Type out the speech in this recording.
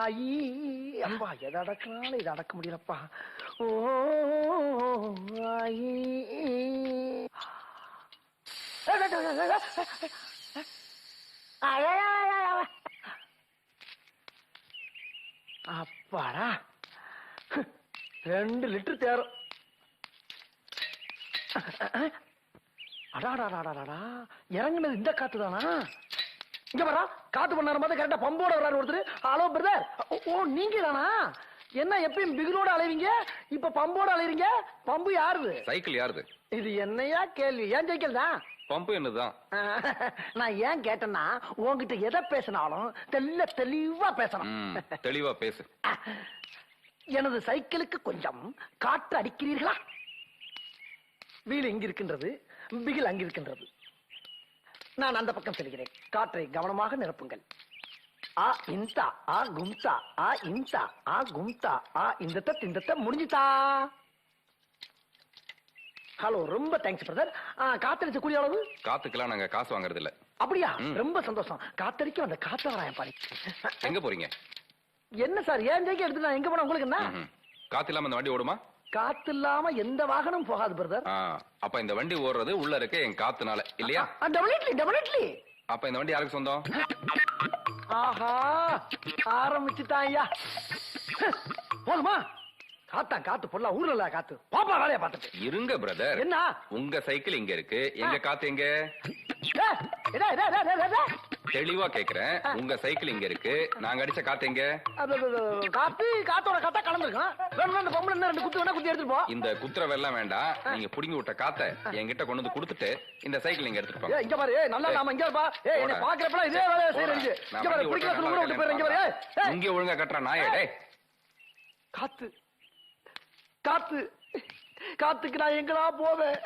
ஆயி அம்பா எதை அடக்கினாலும் இதை அடக்க முடியலப்பா. ஓ ஆயி அப்பாடா 2 லிட்டர் தேரும். அடாடாடாடாடா இறங்குனது இந்த காத்து தானா? இங்க வரா காத்து பண்ணாரு மாதிரி கரெக்டா பம்போட வர்றாரு ஒருத்தர். Hello brother. ஓ நீங்க தானா? என்ன எப்பயும் பிகிலோட அலைவீங்க, இப்ப பம்போட அலைவீங்க? பம்பு யாருது? சைக்கிள் யாருது? இது என்னையா கேள்வி? ஏன் சைக்கிள் தான். பம்பு என்னதான்? நான் ஏன் கேட்டேன்னா உங்ககிட்ட எதை பேசினாலும் தெளிவா பேசணும். தெளிவா பேசு. எனது சைக்கிளுக்கு கொஞ்சம் காற்று அடிக்கிறீர்களா? வீல் இங்க இருக்கின்றது, பிகில் அங்க இருக்கின்றது. நான் அந்த பக்கம் செல்கிறேன். காற்றை கவனமாக நிரப்புங்கள். ஆ இன்தா ஆ கும்தா ஆ இன்தா ஆ கும்தா ஆ இந்த முடிஞ்சுதா. ஹலோ ரொம்ப தேங்க்ஸ் பிரதர். காத்தடிச்ச கூலி அளவு? காத்துக்கெல்லாம் நாங்க காசு வாங்குறது இல்ல. அப்படியா? ரொம்ப சந்தோஷம். காத்தடிக்க அந்த காத்தவராயன் பாடி. எங்க போறீங்க? என்ன சார் ஏன் ஜெயிக்க எடுத்து நான் எங்க போனா உங்களுக்கு என்ன? காத்து இல்லாம இந்த வண்டி ஓடுமா? காத்து இல்லாம எந்த வாகனம் போகாது பிரதர். அப்ப இந்த வண்டி ஓடுறது உள்ள இருக்க என் காத்துனால இல்லையா? டெபினெட்லி. அப்ப இந்த வண்டி யாருக்கு சொந்தம்? ஆஹா ஆரம்பிச்சுட்டாயா. போதுமா? காத்து பொருளா ஊர்ல இல்ல காத்து. பாப்பா வேலைய பார்த்துட்டு இருங்க பிரதர். என்ன உங்க சைக்கிள் இங்க இருக்கு, எங்க காத்து எங்க? தெளிவா கேக்குறேன். உங்க சைக்கிள் இங்க இருக்கு, நாங்க அடிச்ச காத்து எங்க? காத்தோட காத்தா கலந்துருக்கோம். ரெண்டு குத்து வேணா குத்தி எடுத்துட்டு போ. இந்த குத்துற வெள்ளம் வேண்டாம். நீங்க புடிங்கி விட்ட காத்த என்கிட்ட கொண்டு வந்து கொடுத்துட்டு இந்த சைக்கிள் நீங்க எடுத்துட்டு போங்க. இங்க பாரு நல்லா நாம இங்க பா. என்ன பாக்குறப்ப இதே வேலைய செய்றீங்க. இங்க பாரு புடிக்கல சொல்ல கூட விட்டு போறீங்க. இங்க பாரு இங்க ஒழுங்கா கட்டற நாயே. டேய் காத்துக்கு நான் எங்கடா போவேன்?